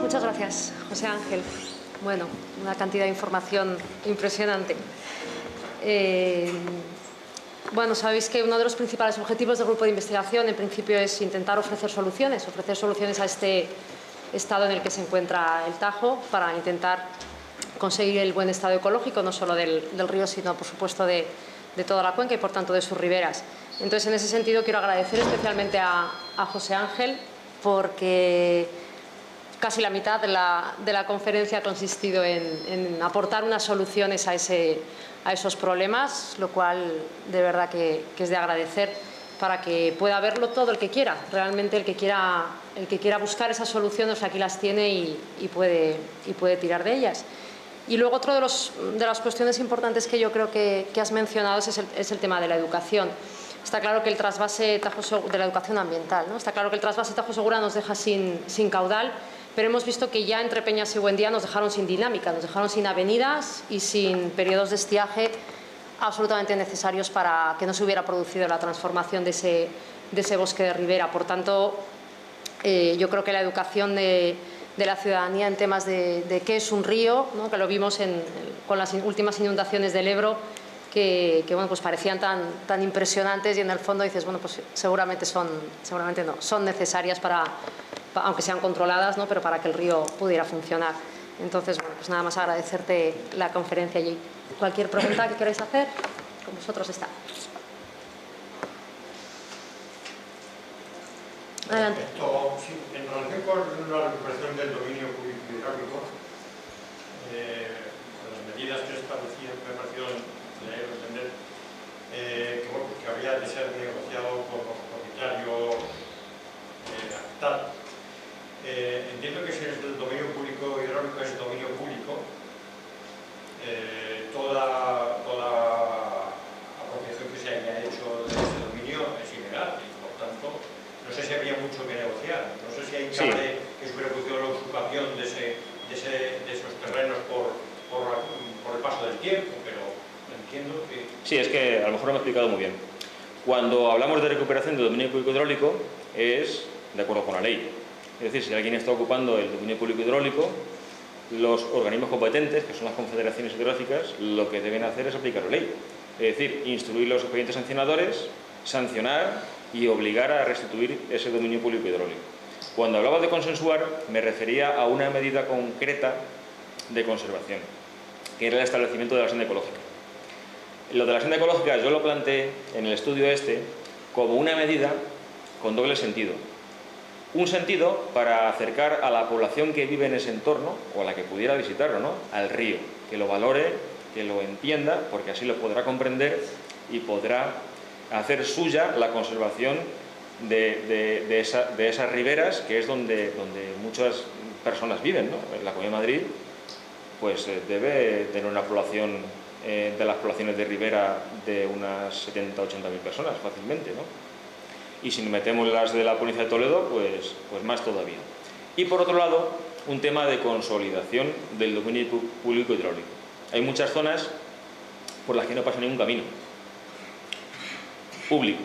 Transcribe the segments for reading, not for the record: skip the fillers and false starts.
Muchas gracias, José Ángel. Bueno, una cantidad de información impresionante. Bueno, sabéis que uno de los principales objetivos del grupo de investigación, en principio, es intentar ofrecer soluciones a este estado en el que se encuentra el Tajo, para intentar conseguir el buen estado ecológico, no solo del río, sino, por supuesto, de toda la cuenca y, por tanto, de sus riberas. Entonces, en ese sentido, quiero agradecer especialmente a José Ángel, porque casi la mitad de la conferencia ha consistido en aportar unas soluciones a esos problemas, lo cual de verdad que es de agradecer, para que pueda verlo todo el que quiera. Realmente el que quiera buscar esas soluciones, aquí las tiene y puede tirar de ellas. Y luego otra de las cuestiones importantes que yo creo que has mencionado es el tema de la educación. Está claro que el trasvase de la educación ambiental, ¿no? Está claro que el trasvase Tajo Segura nos deja sin caudal, pero hemos visto que ya entre Peñas y Buendía nos dejaron sin dinámica, nos dejaron sin avenidas y sin periodos de estiaje absolutamente necesarios para que no se hubiera producido la transformación de ese bosque de ribera. Por tanto, yo creo que la educación de la ciudadanía en temas de qué es un río, ¿no? Que lo vimos con las últimas inundaciones del Ebro, que bueno, pues parecían tan impresionantes, y en el fondo dices, bueno, pues seguramente no, son necesarias aunque sean controladas, ¿no? Pero para que el río pudiera funcionar. Entonces, bueno, pues nada más agradecerte la conferencia y cualquier pregunta que queráis hacer, con vosotros está. Adelante. Sí, en relación con la recuperación del dominio público hidráulico, las medidas que establecían me parecieron leer o entender que habría de ser negociado con los propietarios afectados. Entiendo que si es del dominio público hidráulico es dominio público, toda apropiación que se haya hecho de ese dominio es ilegal y, por tanto, no sé si habría mucho que negociar. No sé si hay cabe que se hubiera producido la usurpación de esos terrenos por el paso del tiempo, pero entiendo que... Sí, es que a lo mejor no me he explicado muy bien. Cuando hablamos de recuperación del dominio público hidráulico es de acuerdo con la ley. Es decir, si alguien está ocupando el dominio público hidráulico, los organismos competentes, que son las confederaciones hidrográficas, lo que deben hacer es aplicar la ley. Es decir, instruir los expedientes sancionadores, sancionar y obligar a restituir ese dominio público hidráulico. Cuando hablaba de consensuar, me refería a una medida concreta de conservación, que era el establecimiento de la senda ecológica. Lo de la senda ecológica yo lo planteé en el estudio como una medida con doble sentido. Un sentido para acercar a la población que vive en ese entorno, o a la que pudiera visitarlo, ¿no?, al río, que lo valore, que lo entienda, porque así lo podrá comprender y podrá hacer suya la conservación de esas riberas, que es donde muchas personas viven, ¿no? En la Comunidad de Madrid pues debe tener una población de las poblaciones de ribera de unas 70 o 80.000 personas fácilmente, ¿no? Y si metemos las de la provincia de Toledo, pues más todavía. Y por otro lado, un tema de consolidación del dominio público hidráulico. Hay muchas zonas por las que no pasa ningún camino público.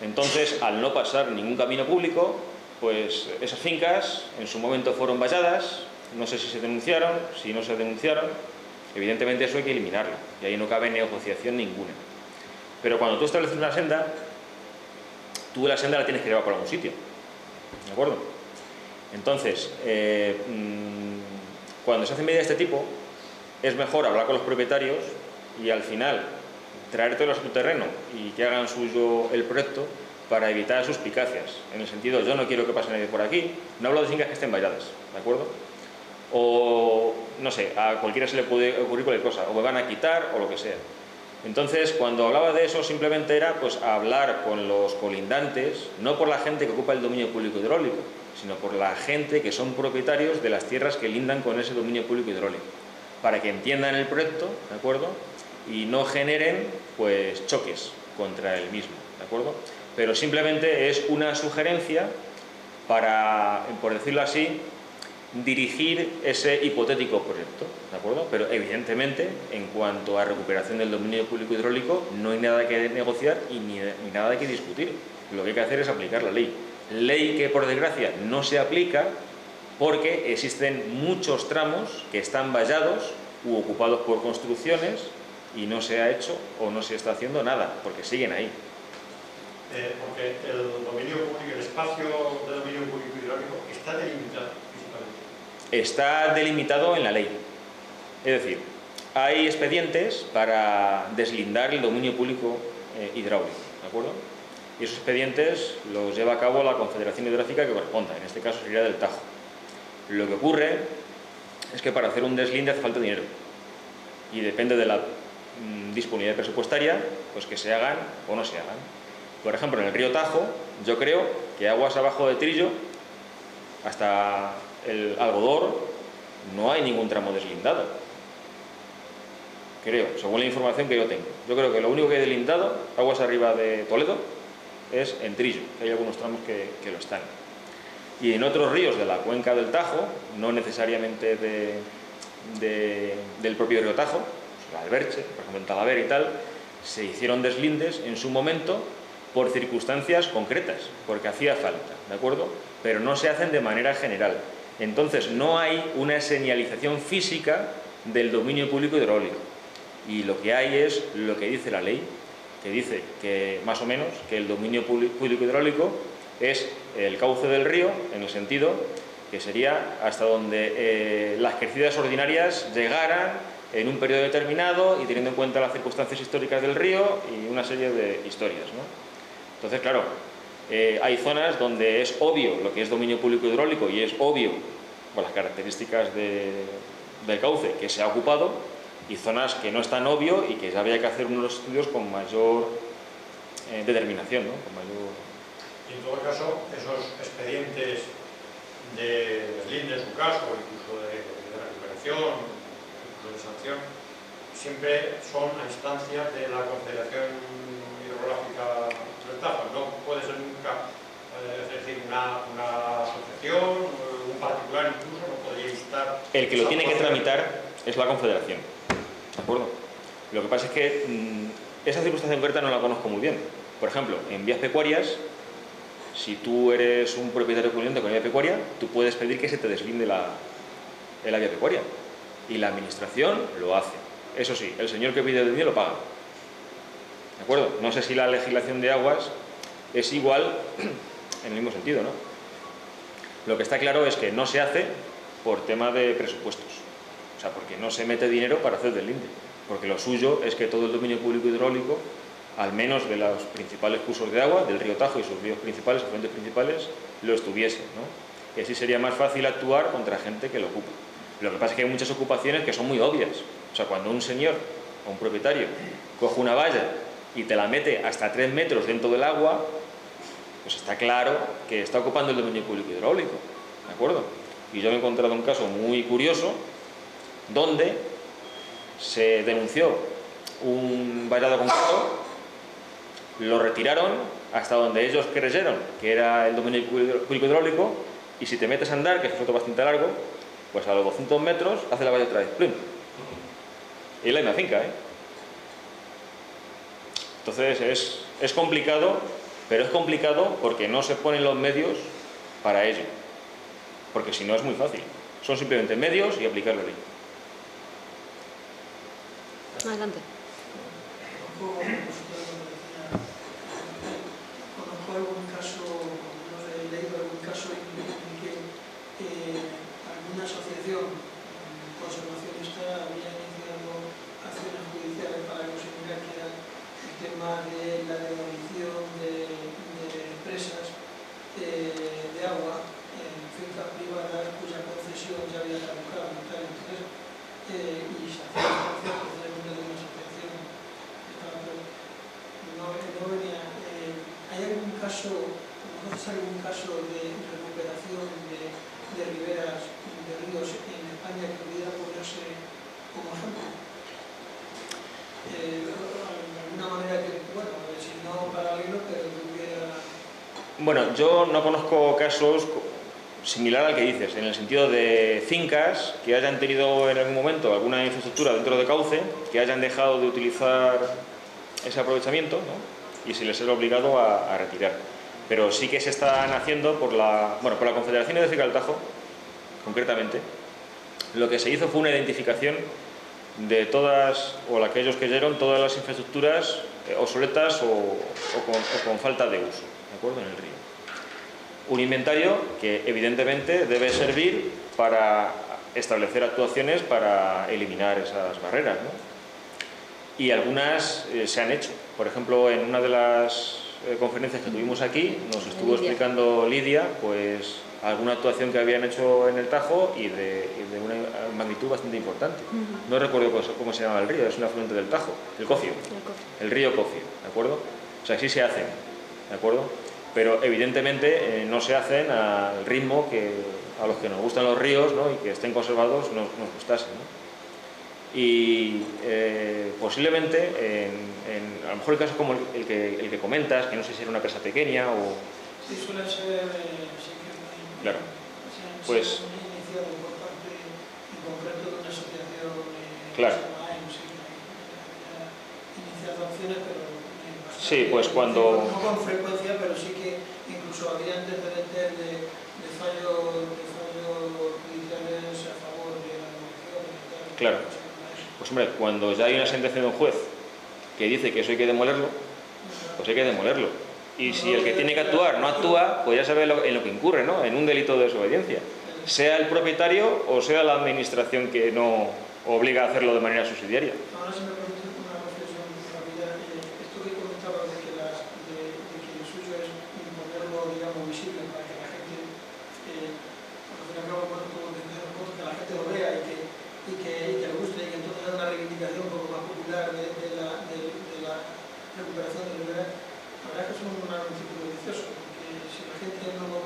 Entonces, al no pasar ningún camino público, pues esas fincas en su momento fueron valladas, no sé si se denunciaron, si no se denunciaron, evidentemente eso hay que eliminarlo, y ahí no cabe negociación ninguna. Pero cuando tú estableces una senda, tú la senda la tienes que llevar por algún sitio, ¿de acuerdo? Entonces, cuando se hacen medidas de este tipo, es mejor hablar con los propietarios y al final traértelos a tu terreno y que hagan suyo el proyecto para evitar suspicacias. En el sentido, yo no quiero que pase nadie por aquí, no hablo de fincas que estén valladas, ¿de acuerdo? O, no sé, a cualquiera se le puede ocurrir cualquier cosa, o me van a quitar o lo que sea. Entonces, cuando hablaba de eso, simplemente era pues hablar con los colindantes, no por la gente que ocupa el dominio público hidráulico, sino por la gente que son propietarios de las tierras que lindan con ese dominio público hidráulico, para que entiendan el proyecto, ¿de acuerdo?, y no generen pues choques contra el mismo, ¿de acuerdo? Pero simplemente es una sugerencia para, por decirlo así, dirigir ese hipotético proyecto, ¿de acuerdo? Pero evidentemente, en cuanto a recuperación del dominio público hidráulico, no hay nada que negociar y ni nada que discutir. Lo que hay que hacer es aplicar la ley. Ley que, por desgracia, no se aplica porque existen muchos tramos que están vallados u ocupados por construcciones y no se ha hecho o no se está haciendo nada, porque siguen ahí. Porque el dominio público, el espacio de dominio público hidráulico está delimitado físicamente. Está delimitado en la ley. Es decir, hay expedientes para deslindar el dominio público hidráulico, ¿de acuerdo? Y esos expedientes los lleva a cabo la Confederación Hidrográfica que corresponda, en este caso sería del Tajo. Lo que ocurre es que para hacer un deslinde hace falta dinero y depende de la disponibilidad presupuestaria, pues que se hagan o no se hagan. Por ejemplo, en el río Tajo, yo creo que aguas abajo de Trillo, hasta el Algodor, no hay ningún tramo deslindado. Creo, según la información que yo tengo. Yo creo que lo único que hay deslindado, aguas arriba de Toledo, es en Trillo. Hay algunos tramos que lo están. Y en otros ríos de la cuenca del Tajo, no necesariamente del propio río Tajo, el Alberche, por ejemplo en Talavera y tal, se hicieron deslindes en su momento por circunstancias concretas, porque hacía falta, ¿de acuerdo? Pero no se hacen de manera general. Entonces no hay una señalización física del dominio público hidráulico. Y lo que hay es lo que dice la ley, que dice que más o menos que el dominio público hidráulico es el cauce del río, en el sentido que sería hasta donde las crecidas ordinarias llegaran en un periodo determinado y teniendo en cuenta las circunstancias históricas del río y una serie de historias, ¿no? Entonces, claro, hay zonas donde es obvio lo que es dominio público hidráulico y es obvio por las características del cauce que se ha ocupado, y zonas que no es tan obvio y que ya había que hacer unos estudios con mayor determinación, ¿no? Con mayor... Y en todo caso, esos expedientes de deslinde, en su caso, incluso de recuperación, incluso de sanción, siempre son a instancias de la Confederación Hidrográfica del Tajo. No puede ser nunca, es decir, una asociación, un particular incluso, no podría instar... El que lo tiene que tramitar es la Confederación, ¿de acuerdo? Lo que pasa es que esa circunstancia concreta no la conozco muy bien. Por ejemplo, en vías pecuarias, si tú eres un propietario corriente con vía pecuaria, tú puedes pedir que se te deslinde la vía pecuaria. Y la administración lo hace. Eso sí, el señor que pide el dinero lo paga. ¿De acuerdo? No sé si la legislación de aguas es igual en el mismo sentido, ¿no? Lo que está claro es que no se hace por tema de presupuestos. O sea, porque no se mete dinero para hacer deslinde. Porque lo suyo es que todo el dominio público hidráulico, al menos de los principales cursos de agua, del río Tajo y sus ríos principales, afluentes principales, lo estuviesen, ¿no? Y así sería más fácil actuar contra gente que lo ocupa. Lo que pasa es que hay muchas ocupaciones que son muy obvias. O sea, cuando un señor o un propietario coge una valla y te la mete hasta 3 metros dentro del agua, pues está claro que está ocupando el dominio público hidráulico, ¿de acuerdo? Y yo he encontrado un caso muy curioso donde se denunció un vallado concreto, lo retiraron hasta donde ellos creyeron que era el dominio público hidráulico, y si te metes a andar, que es un foto bastante largo, pues a los 200 metros hace la valla otra vez, ¡plum! Y es la misma finca, ¿eh? Entonces es complicado, pero es complicado porque no se ponen los medios para ello. Porque si no es muy fácil. Son simplemente medios y aplicar la ley. Adelante. Conozco algún caso, no he leído algún caso en que alguna asociación conservacionista había iniciado acciones judiciales para considerar que era el tema de la demolición de presas de agua en fincas privadas cuya concesión ya había caducado y tal. Entonces, y se hacía precisamente de una asociación. No venía. ¿Hay algún caso, conoces algún caso de recuperación de riberas de ríos en España que pudiera ponerse como ejemplo? De alguna manera que, bueno, si ejemplos, pero tuviera... Bueno, yo no conozco casos similar al que dices, en el sentido de fincas que hayan tenido en algún momento alguna infraestructura dentro de cauce, que hayan dejado de utilizar ese aprovechamiento, ¿no? Y se les ha obligado a retirar. Pero sí que se están haciendo por la Confederación Hidrográfica del Tajo, concretamente. Lo que se hizo fue una identificación de todas, o aquellos que dieron todas las infraestructuras obsoletas o con falta de uso, ¿de acuerdo? En el río. Un inventario que evidentemente debe servir para establecer actuaciones para eliminar esas barreras, ¿no? Y algunas se han hecho. Por ejemplo, en una de las conferencias que tuvimos aquí nos estuvo explicando Lidia pues alguna actuación que habían hecho en el Tajo y de una magnitud bastante importante. No recuerdo cómo se llama el río, es un afluente del Tajo, el Cocio, el río Cocio, ¿de acuerdo? O sea, sí se hacen, ¿de acuerdo? Pero evidentemente no se hacen al ritmo que a los que nos gustan los ríos, ¿no? Y que estén conservados nos gustasen, ¿no? Y posiblemente, a lo mejor el caso como el que comentas, que no sé si era una presa pequeña o... Sí, suelen ser, sí que muy... Claro, pues... iniciado por parte, en concreto, de una asociación claro. Sí, iniciado acciones, pero... Sí, pues cuando... No con frecuencia, pero sí que incluso había antecedentes de fallos judiciales a favor de la demolición. Claro. Pues hombre, cuando ya hay una sentencia de un juez que dice que eso hay que demolerlo, pues hay que demolerlo. Y si el que tiene que actuar no actúa, pues ya sabe en lo que incurre, ¿no? En un delito de desobediencia. Sea el propietario o sea la administración que no obliga a hacerlo de manera subsidiaria. Ahora se me permite una reflexión rápida. Esto que comentaba de que el suyo es ponerlo, digamos, visible para que la gente, por fin y al cabo, que la gente lo vea y que le guste y que entonces haya una reivindicación un poco más popular de la recuperación de Ribera. La verdad es que es un círculo vicioso, porque si la gente no lo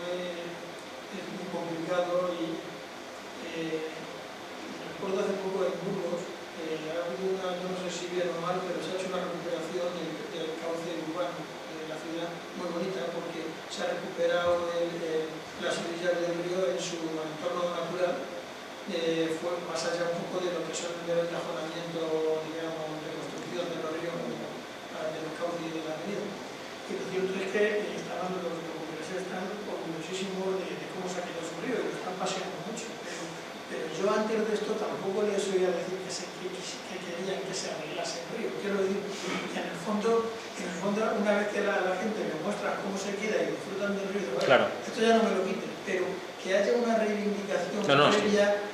ve es muy complicado y recuerdo hace poco en Burgos ha habido una, no sé si bien o mal, pero se ha hecho una recuperación del cauce urbano de la ciudad muy bonita porque se ha recuperado las orillas del río en su entorno natural. Fue más allá un poco de lo que son el encajonamiento, digamos, de construcción de los ríos de los cauces y de la avenida. Y lo cierto es que los congresos están orgullosísimos de cómo se ha quedado su río y lo están paseando mucho. Pero yo antes de esto tampoco les oía decir que querían que se arreglase el río. Quiero decir que en el fondo una vez que la gente me muestra cómo se queda y disfrutan del río, ¿vale? Claro. Esto ya no me lo quiten, pero que haya una reivindicación previa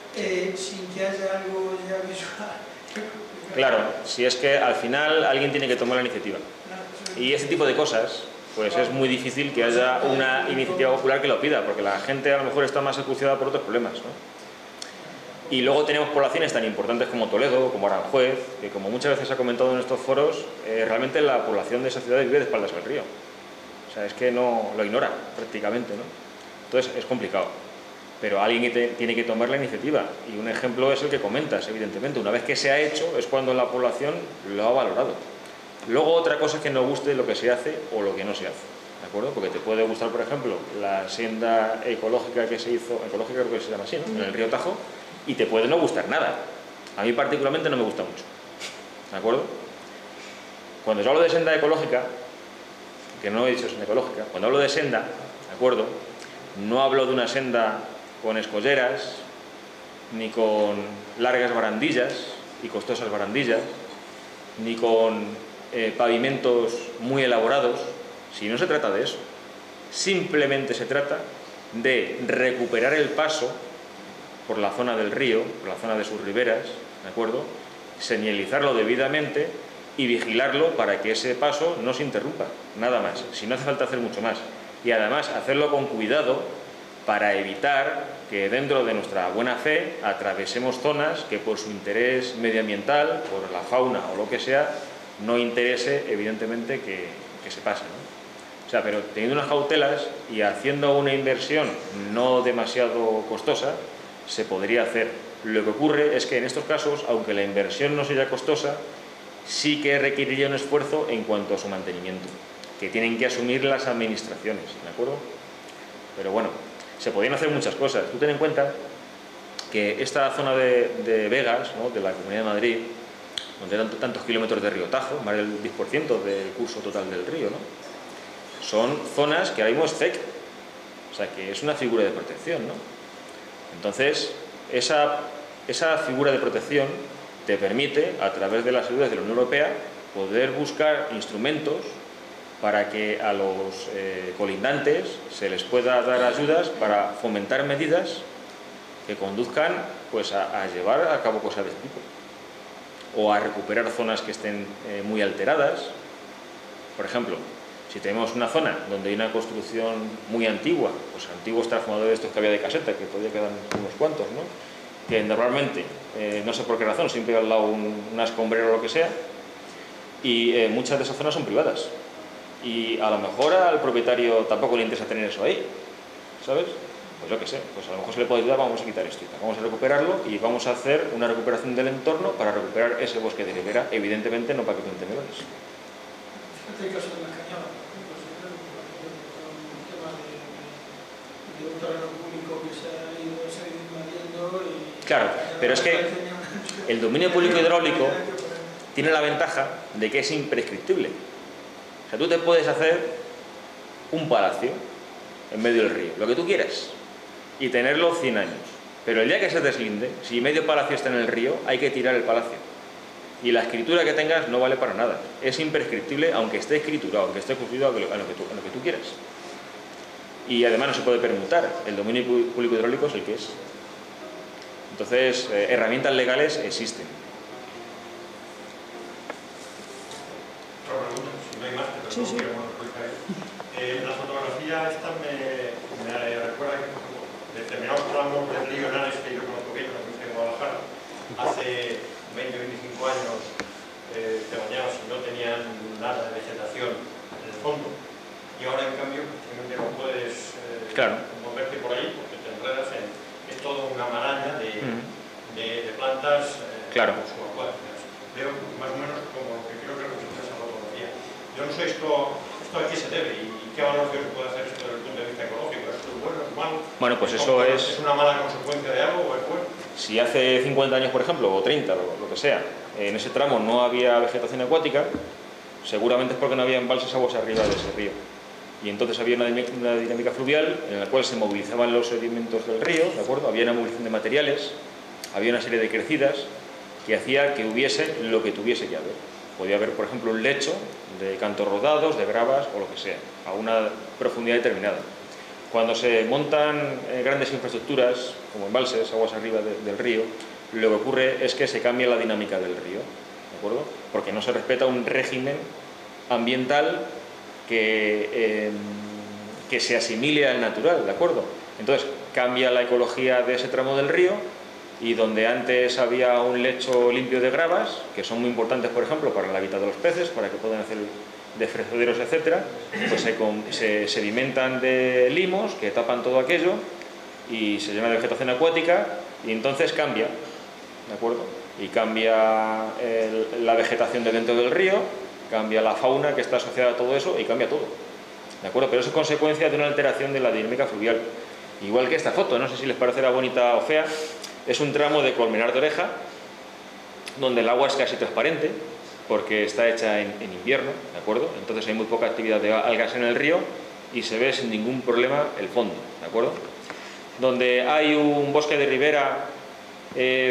sin que haya algo ya visual. Claro, si es que al final alguien tiene que tomar la iniciativa. Y ese tipo de cosas, pues es muy difícil que haya una iniciativa popular que lo pida, porque la gente a lo mejor está más acuciada por otros problemas, ¿no? Y luego tenemos poblaciones tan importantes como Toledo, como Aranjuez, que como muchas veces se ha comentado en estos foros, realmente la población de esas ciudades vive de espaldas al río. O sea, es que no lo ignora prácticamente, ¿no? Entonces es complicado. Pero alguien tiene que tomar la iniciativa. Y un ejemplo es el que comentas, evidentemente. Una vez que se ha hecho es cuando la población lo ha valorado. Luego otra cosa es que nos guste lo que se hace o lo que no se hace. ¿De acuerdo? Porque te puede gustar, por ejemplo, la senda ecológica que se hizo, ecológica creo que se llama así, ¿no? En el río Tajo, y te puede no gustar nada. A mí particularmente no me gusta mucho. ¿De acuerdo? Cuando yo hablo de senda ecológica, que no he dicho senda ecológica, cuando hablo de senda, ¿de acuerdo? No hablo de una senda con escolleras, ni con largas barandillas y costosas barandillas, ni con pavimentos muy elaborados. Si no se trata de eso, simplemente se trata de recuperar el paso por la zona del río, por la zona de sus riberas, ¿de acuerdo? Señalizarlo debidamente y vigilarlo para que ese paso no se interrumpa, nada más, si no hace falta hacer mucho más. Y además hacerlo con cuidado para evitar que dentro de nuestra buena fe atravesemos zonas que por su interés medioambiental, por la fauna o lo que sea, no interese evidentemente que se pase, ¿no? O sea, pero teniendo unas cautelas y haciendo una inversión no demasiado costosa, se podría hacer. Lo que ocurre es que en estos casos, aunque la inversión no sea costosa, sí que requeriría un esfuerzo en cuanto a su mantenimiento. que tienen que asumir las administraciones, ¿de acuerdo? Pero bueno, se podían hacer muchas cosas. Tú ten en cuenta que esta zona de Begas, ¿no?, de la Comunidad de Madrid, donde hay tantos kilómetros de río Tajo, más del 10% del curso total del río, ¿no?, son zonas que ahora mismo es FEC, o sea que es una figura de protección, ¿no? Entonces, esa figura de protección te permite, a través de las ayudas de la Unión Europea, poder buscar instrumentos para que a los colindantes se les pueda dar ayudas para fomentar medidas que conduzcan, pues, a llevar a cabo cosas de este tipo, o a recuperar zonas que estén muy alteradas. Por ejemplo, si tenemos una zona donde hay una construcción muy antigua, pues antiguos transformadores de estos que había de caseta, que todavía quedan unos cuantos, ¿no?, que normalmente, no sé por qué razón, siempre hay al lado una escombrera o lo que sea, y muchas de esas zonas son privadas. Y a lo mejor al propietario tampoco le interesa tener eso ahí, ¿sabes? Pues yo qué sé, pues a lo mejor se le puede ayudar, vamos a quitar esto, vamos a recuperarlo y vamos a hacer una recuperación del entorno para recuperar ese bosque de ribera, evidentemente no para que cuente melones. Fíjate el caso de la Cañada, un tema de un terreno público que se ha ido invadiendo y... Claro, pero es que el dominio público hidráulico tiene la ventaja de que es imprescriptible. O sea, tú te puedes hacer un palacio en medio del río, lo que tú quieras, y tenerlo 100 años. Pero el día que se deslinde, si medio palacio está en el río, hay que tirar el palacio. Y la escritura que tengas no vale para nada. Es imprescriptible, aunque esté escriturado, aunque esté construido a lo que tú quieras. Y además no se puede permutar. El dominio público hidráulico es el que es. Entonces, herramientas legales existen. Otra pregunta, si no hay más, pero Sí, sí. la fotografía esta me recuerda que, por ejemplo, determinados tramos del río Henares, que yo conozco bien, en Guadalajara, hace 20-25 años te bañabas y no tenían nada de vegetación en el fondo, y ahora en cambio prácticamente no puedes moverte por ahí porque te enredas es toda una maraña de plantas subacuáticas. Veo más o menos como que creo que representa esa fotografía. Yo no sé esto a qué se debe y qué valoración se puede hacer esto desde el punto de vista ecológico. ¿Esto es bueno, es malo? Bueno, pues eso ¿Es una mala consecuencia de algo o es bueno? Si hace 50 años, por ejemplo, o 30, lo que sea, en ese tramo no había vegetación acuática, seguramente es porque no había embalses aguas arriba de ese río. Y entonces había una dinámica fluvial en la cual se movilizaban los sedimentos del río, ¿de acuerdo? Había una movilización de materiales, había una serie de crecidas que hacía que hubiese lo que tuviese que haber. Podía haber, por ejemplo, un lecho de cantos rodados, de gravas o lo que sea, a una profundidad determinada. Cuando se montan grandes infraestructuras, como embalses, aguas arriba del río, lo que ocurre es que se cambia la dinámica del río, ¿de acuerdo? Porque no se respeta un régimen ambiental que se asimile al natural, ¿de acuerdo? Entonces, cambia la ecología de ese tramo del río y donde antes había un lecho limpio de gravas, que son muy importantes, por ejemplo, para el hábitat de los peces, para que puedan hacer de fresoderos, etcétera, pues se sedimentan de limos que tapan todo aquello y se llena de vegetación acuática y entonces cambia, ¿de acuerdo? Y cambia la vegetación de dentro del río, cambia la fauna que está asociada a todo eso y cambia todo, ¿de acuerdo? Pero eso es consecuencia de una alteración de la dinámica fluvial. Igual que esta foto, no sé si les parecerá bonita o fea, es un tramo de Colmenar de Oreja donde el agua es casi transparente porque está hecha en invierno, ¿de acuerdo? Entonces hay muy poca actividad de algas en el río y se ve sin ningún problema el fondo, ¿de acuerdo? Donde hay un bosque de ribera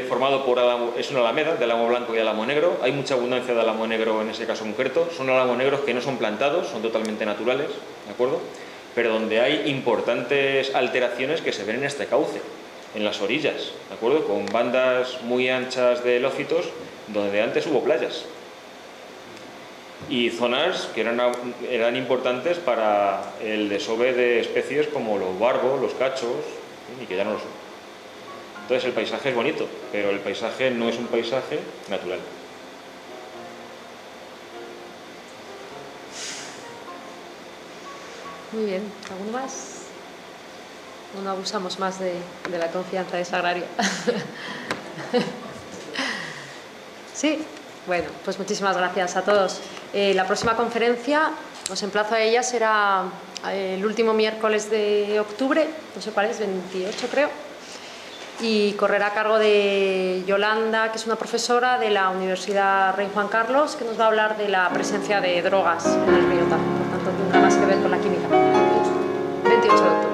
formado por es una alameda de álamo blanco y álamo negro. Hay mucha abundancia de álamo negro en ese caso concreto. Son álamos negros que no son plantados, son totalmente naturales, ¿de acuerdo? Pero donde hay importantes alteraciones que se ven en este cauce, en las orillas, ¿de acuerdo? Con bandas muy anchas de helófitos donde antes hubo playas. Y zonas que eran importantes para el desove de especies como los barbos, los cachos, y que ya no lo son. Entonces el paisaje es bonito, pero el paisaje no es un paisaje natural. Muy bien, ¿alguno más? No abusamos más de la confianza de Sagrario. Sí, bueno, pues muchísimas gracias a todos. La próxima conferencia, os emplazo a ella, será el último miércoles de octubre, no sé cuál es, 28 creo, y correrá a cargo de Yolanda, que es una profesora de la Universidad Rey Juan Carlos, que nos va a hablar de la presencia de drogas en el río Tajo. Por tanto, tendrá más que ver con la química. 28 de octubre.